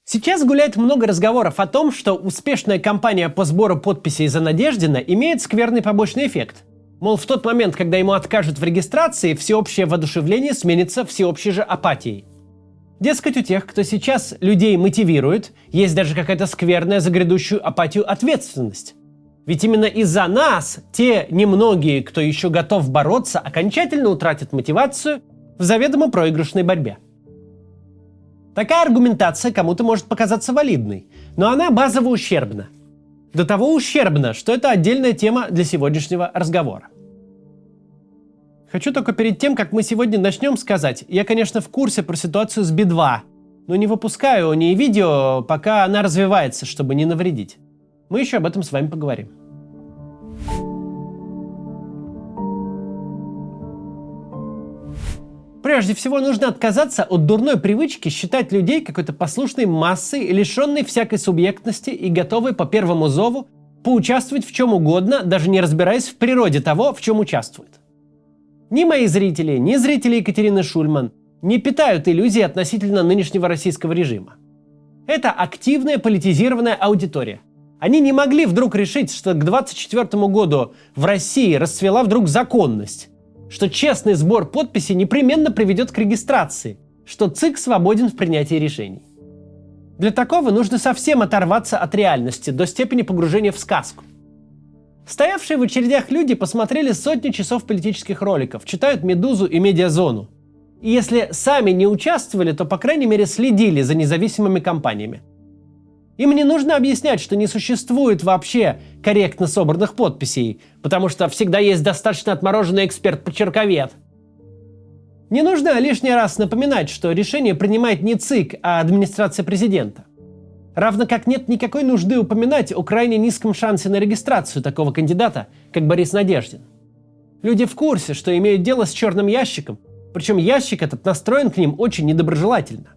Сейчас гуляет много разговоров о том, что успешная кампания по сбору подписей за Надеждина имеет скверный побочный эффект. Мол, в тот момент, когда ему откажут в регистрации, всеобщее воодушевление сменится всеобщей же апатией. Дескать, у тех, кто сейчас людей мотивирует, есть даже какая-то скверная за грядущую апатию ответственность. Ведь именно из-за нас те немногие, кто еще готов бороться, окончательно утратят мотивацию в заведомо проигрышной борьбе. Такая аргументация кому-то может показаться валидной, но она базово ущербна. До того ущербна, что это отдельная тема для сегодняшнего разговора. Хочу только перед тем, как мы сегодня начнем, сказать, я, конечно, в курсе про ситуацию с Би-2, но не выпускаю ни видео, пока она развивается, чтобы не навредить. Мы еще об этом с вами поговорим. Прежде всего, нужно отказаться от дурной привычки считать людей какой-то послушной массой, лишенной всякой субъектности и готовой по первому зову поучаствовать в чем угодно, даже не разбираясь в природе того, в чем участвует. Ни мои зрители, ни зрители Екатерины Шульман не питают иллюзий относительно нынешнего российского режима. Это активная политизированная аудитория. Они не могли вдруг решить, что к 2024 году в России расцвела вдруг законность, что честный сбор подписей непременно приведет к регистрации, что ЦИК свободен в принятии решений. Для такого нужно совсем оторваться от реальности до степени погружения в сказку. Стоявшие в очередях люди посмотрели сотни часов политических роликов, читают «Медузу» и «Медиазону». И если сами не участвовали, то, по крайней мере, следили за независимыми компаниями. Им не нужно объяснять, что не существует вообще корректно собранных подписей, потому что всегда есть достаточно отмороженный эксперт-почерковед. Не нужно лишний раз напоминать, что решение принимает не ЦИК, а администрация президента. Равно как нет никакой нужды упоминать о крайне низком шансе на регистрацию такого кандидата, как Борис Надеждин. Люди в курсе, что имеют дело с черным ящиком, причем ящик этот настроен к ним очень недоброжелательно.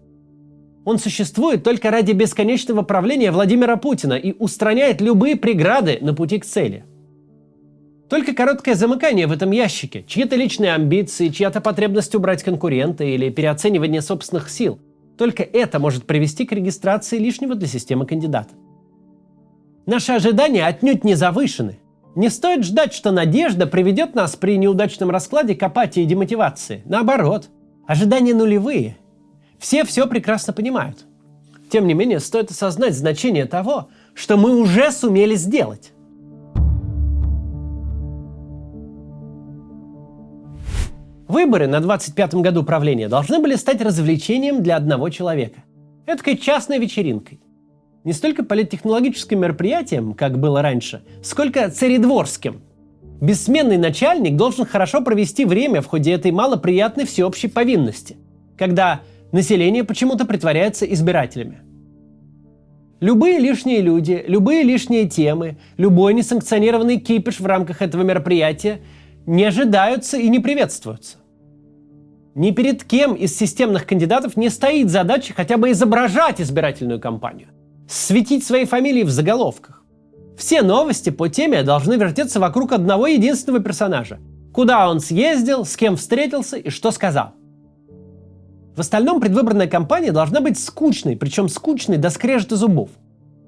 Он существует только ради бесконечного правления Владимира Путина и устраняет любые преграды на пути к цели. Только короткое замыкание в этом ящике, чьи-то личные амбиции, чья-то потребность убрать конкурента или переоценивание собственных сил, только это может привести к регистрации лишнего для системы кандидата. Наши ожидания отнюдь не завышены. Не стоит ждать, что надежда приведет нас при неудачном раскладе к апатии и демотивации. Наоборот, ожидания нулевые. Все прекрасно понимают. Тем не менее, стоит осознать значение того, что мы уже сумели сделать. Выборы на 25-м году правления должны были стать развлечением для одного человека. Этакой частной вечеринкой. Не столько политтехнологическим мероприятием, как было раньше, сколько царедворским. Бессменный начальник должен хорошо провести время в ходе этой малоприятной всеобщей повинности, когда население почему-то притворяется избирателями. Любые лишние люди, любые лишние темы, любой несанкционированный кипиш в рамках этого мероприятия не ожидаются и не приветствуются. Ни перед кем из системных кандидатов не стоит задача хотя бы изображать избирательную кампанию, светить свои фамилии в заголовках. Все новости по теме должны вертеться вокруг одного единственного персонажа. Куда он съездил, с кем встретился и что сказал. В остальном предвыборная кампания должна быть скучной, причем скучной до скрежета зубов.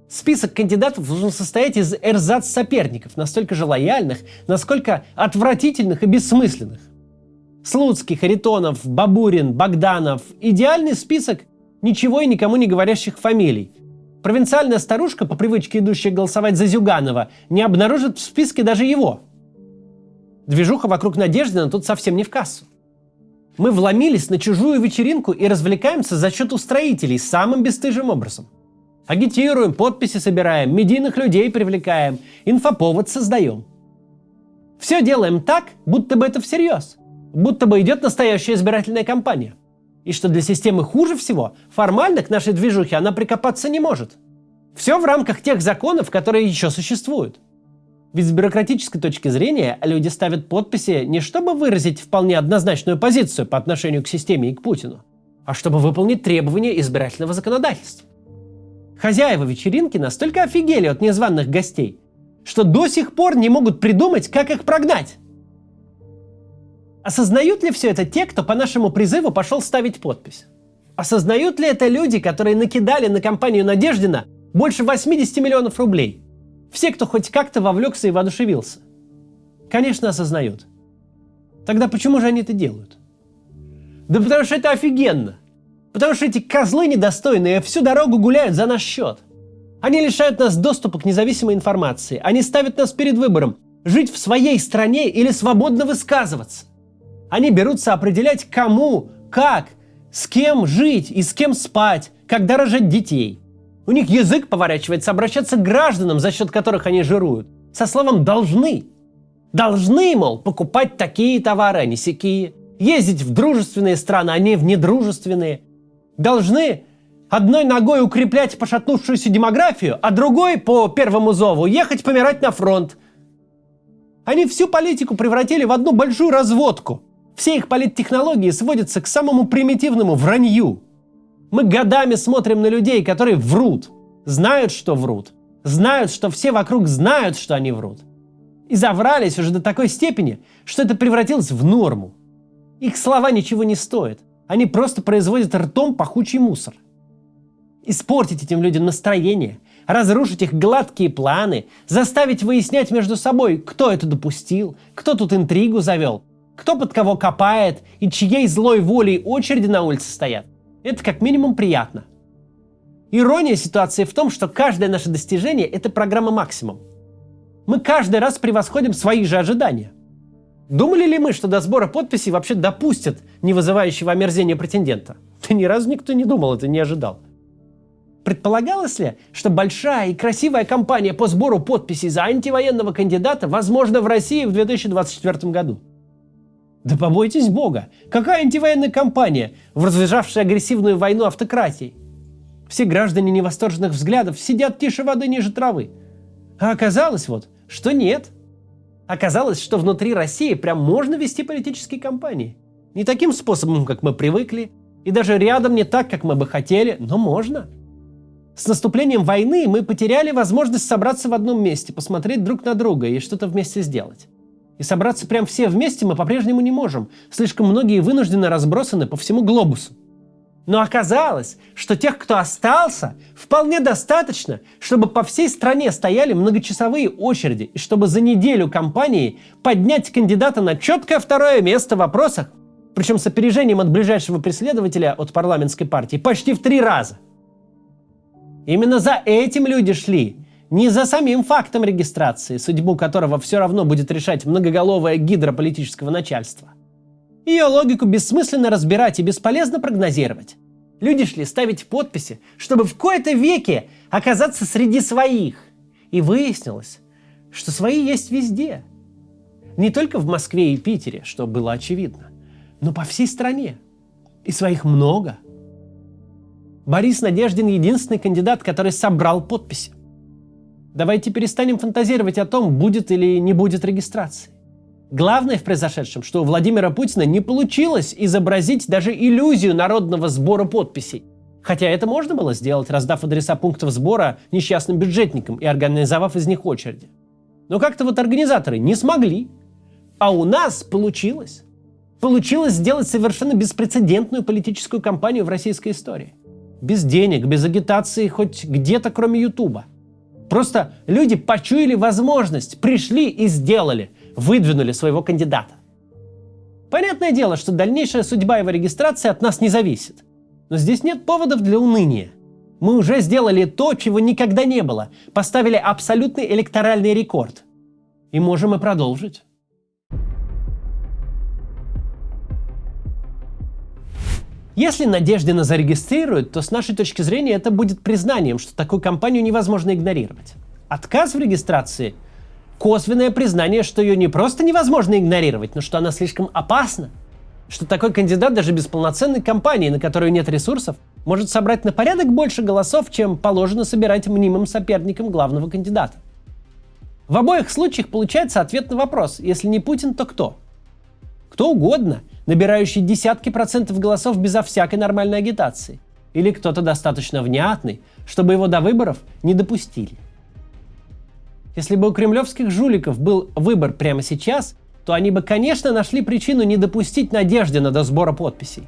Список кандидатов должен состоять из эрзац-соперников, настолько же лояльных, насколько отвратительных и бессмысленных. Слуцкий, Харитонов, Бабурин, Богданов – идеальный список ничего и никому не говорящих фамилий. Провинциальная старушка, по привычке идущая голосовать за Зюганова, не обнаружит в списке даже его. Движуха вокруг Надеждина тут совсем не в кассу. Мы вломились на чужую вечеринку и развлекаемся за счет устроителей самым бесстыжим образом. Агитируем, подписи собираем, медийных людей привлекаем, инфоповод создаем. Все делаем так, будто бы это всерьез, будто бы идет настоящая избирательная кампания. И что для системы хуже всего, формально к нашей движухе она прикопаться не может. Все в рамках тех законов, которые еще существуют. Ведь с бюрократической точки зрения люди ставят подписи не чтобы выразить вполне однозначную позицию по отношению к системе и к Путину, а чтобы выполнить требования избирательного законодательства. Хозяева вечеринки настолько офигели от незваных гостей, что до сих пор не могут придумать, как их прогнать. Осознают ли все это те, кто по нашему призыву пошел ставить подпись? Осознают ли это люди, которые накидали на кампанию Надеждина больше 80 миллионов рублей? Все, кто хоть как-то вовлекся и воодушевился. Конечно, осознают. Тогда почему же они это делают? Да потому что это офигенно. Потому что эти козлы недостойные всю дорогу гуляют за наш счет. Они лишают нас доступа к независимой информации. Они ставят нас перед выбором – жить в своей стране или свободно высказываться. Они берутся определять, кому, как, с кем жить и с кем спать, когда рожать детей. У них язык поворачивается обращаться к гражданам, за счет которых они жируют, со словом «должны». Должны, мол, покупать такие товары, а не сякие. Ездить в дружественные страны, а не в недружественные. Должны одной ногой укреплять пошатнувшуюся демографию, а другой, по первому зову, ехать помирать на фронт. Они всю политику превратили в одну большую разводку. Все их политтехнологии сводятся к самому примитивному вранью. Мы годами смотрим на людей, которые врут, знают, что врут, знают, что все вокруг знают, что они врут. И заврались уже до такой степени, что это превратилось в норму. Их слова ничего не стоят. Они просто производят ртом пахучий мусор. Испортить этим людям настроение, разрушить их гладкие планы, заставить выяснять между собой, кто это допустил, кто тут интригу завел, кто под кого копает и чьей злой волей очереди на улице стоят. Это как минимум приятно. Ирония ситуации в том, что каждое наше достижение – это программа «Максимум». Мы каждый раз превосходим свои же ожидания. Думали ли мы, что до сбора подписей вообще допустят не вызывающего омерзения претендента? Да ни разу никто не думал, это не ожидал. Предполагалось ли, что большая и красивая кампания по сбору подписей за антивоенного кандидата возможна в России в 2024 году? Да побойтесь Бога! Какая антивоенная кампания, разжижавшая агрессивную войну автократии? Все граждане невосторженных взглядов сидят тише воды ниже травы. А оказалось вот, что нет. Оказалось, что внутри России прям можно вести политические кампании. Не таким способом, как мы привыкли, и даже рядом не так, как мы бы хотели, но можно. С наступлением войны мы потеряли возможность собраться в одном месте, посмотреть друг на друга и что-то вместе сделать. И собраться прям все вместе мы по-прежнему не можем. Слишком многие вынуждены разбросаны по всему глобусу. Но оказалось, что тех, кто остался, вполне достаточно, чтобы по всей стране стояли многочасовые очереди, и чтобы за неделю кампании поднять кандидата на четкое второе место в вопросах, причем с опережением от ближайшего преследователя от парламентской партии почти в 3 раза. Именно за этим люди шли, не за самим фактом регистрации, судьбу которого все равно будет решать многоголовое гидра политического начальства. Ее логику бессмысленно разбирать и бесполезно прогнозировать. Люди шли ставить подписи, чтобы в кои-то веки оказаться среди своих. И выяснилось, что свои есть везде. Не только в Москве и Питере, что было очевидно, но по всей стране. И своих много. Борис Надеждин – единственный кандидат, который собрал подписи. Давайте перестанем фантазировать о том, будет или не будет регистрации. Главное в произошедшем, что у Владимира Путина не получилось изобразить даже иллюзию народного сбора подписей. Хотя это можно было сделать, раздав адреса пунктов сбора несчастным бюджетникам и организовав из них очереди. Но как-то вот организаторы не смогли. А у нас получилось. Получилось сделать совершенно беспрецедентную политическую кампанию в российской истории. Без денег, без агитации хоть где-то, кроме Ютуба. Просто люди почуяли возможность, пришли и сделали. Выдвинули своего кандидата. Понятное дело, что дальнейшая судьба его регистрации от нас не зависит. Но здесь нет поводов для уныния. Мы уже сделали то, чего никогда не было. Поставили абсолютный электоральный рекорд. И можем и продолжить. Если Надеждина зарегистрируют, то с нашей точки зрения это будет признанием, что такую кампанию невозможно игнорировать. Отказ в регистрации – косвенное признание, что ее не просто невозможно игнорировать, но что она слишком опасна. Что такой кандидат даже без полноценной кампании, на которую нет ресурсов, может собрать на порядок больше голосов, чем положено собирать мнимым соперникам главного кандидата. В обоих случаях получается ответ на вопрос: если не Путин, то кто? Кто угодно, набирающий десятки процентов голосов безо всякой нормальной агитации. Или кто-то достаточно внятный, чтобы его до выборов не допустили. Если бы у кремлевских жуликов был выбор прямо сейчас, то они бы, конечно, нашли причину не допустить Надеждина до сбора подписей.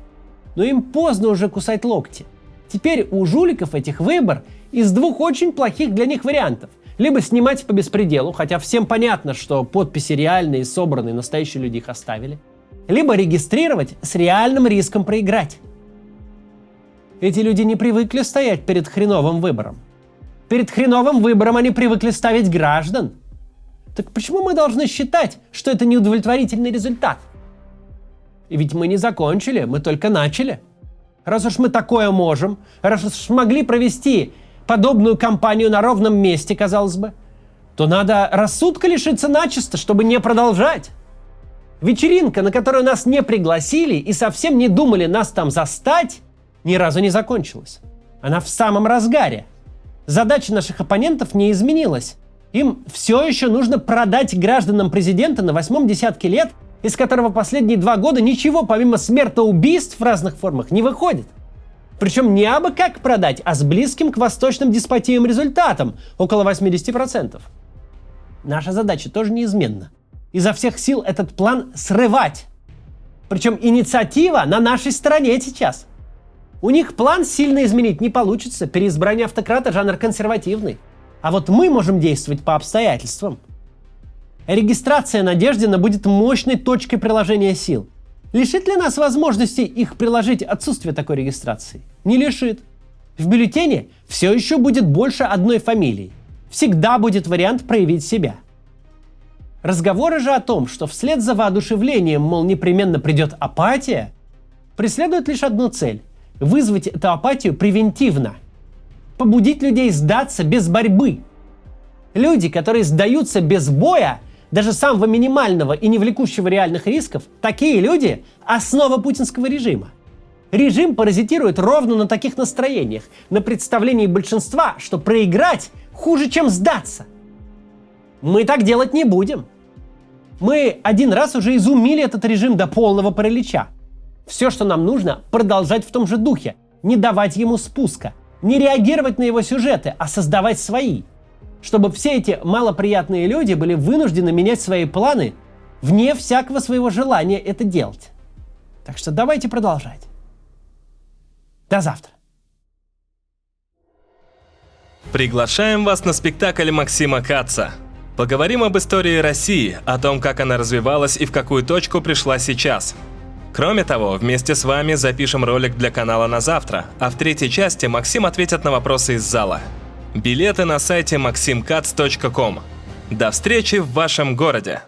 Но им поздно уже кусать локти. Теперь у жуликов этих выбор из двух очень плохих для них вариантов. Либо снимать по беспределу, хотя всем понятно, что подписи реальные, собранные, настоящие люди их оставили. Либо регистрировать с реальным риском проиграть. Эти люди не привыкли стоять перед хреновым выбором. Перед хреновым выбором они привыкли ставить граждан. Так почему мы должны считать, что это неудовлетворительный результат? И ведь мы не закончили, мы только начали. Раз уж мы такое можем, раз уж смогли провести подобную кампанию на ровном месте, казалось бы, то надо рассудка лишиться начисто, чтобы не продолжать. Вечеринка, на которую нас не пригласили и совсем не думали нас там застать, ни разу не закончилась. Она в самом разгаре. Задача наших оппонентов не изменилась. Им все еще нужно продать гражданам президента на 8-м десятке лет, из которого последние 2 года ничего помимо смертоубийств в разных формах не выходит. Причем не абы как продать, а с близким к восточным деспотиям результатом, около 80%. Наша задача тоже неизменна. Изо всех сил этот план срывать. Причем инициатива на нашей стороне сейчас. У них план сильно изменить не получится, переизбрание автократа жанр консервативный. А вот мы можем действовать по обстоятельствам. Регистрация Надеждина будет мощной точкой приложения сил. Лишит ли нас возможности их приложить отсутствие такой регистрации? Не лишит. В бюллетене все еще будет больше одной фамилии. Всегда будет вариант проявить себя. Разговоры же о том, что вслед за воодушевлением, мол, непременно придет апатия, преследуют лишь одну цель – вызвать эту апатию превентивно. Побудить людей сдаться без борьбы. Люди, которые сдаются без боя, даже самого минимального и не влекущего реальных рисков, такие люди – основа путинского режима. Режим паразитирует ровно на таких настроениях, на представлении большинства, что проиграть хуже, чем сдаться. Мы так делать не будем. Мы один раз уже изумили этот режим до полного паралича. Все, что нам нужно, продолжать в том же духе, не давать ему спуска, не реагировать на его сюжеты, а создавать свои. Чтобы все эти малоприятные люди были вынуждены менять свои планы вне всякого своего желания это делать. Так что давайте продолжать. До завтра. Приглашаем вас на спектакль Максима Каца. Поговорим об истории России, о том, как она развивалась и в какую точку пришла сейчас. Кроме того, вместе с вами запишем ролик для канала на завтра, а в 3-й части Максим ответит на вопросы из зала. Билеты на сайте maximkatz.com. До встречи в вашем городе!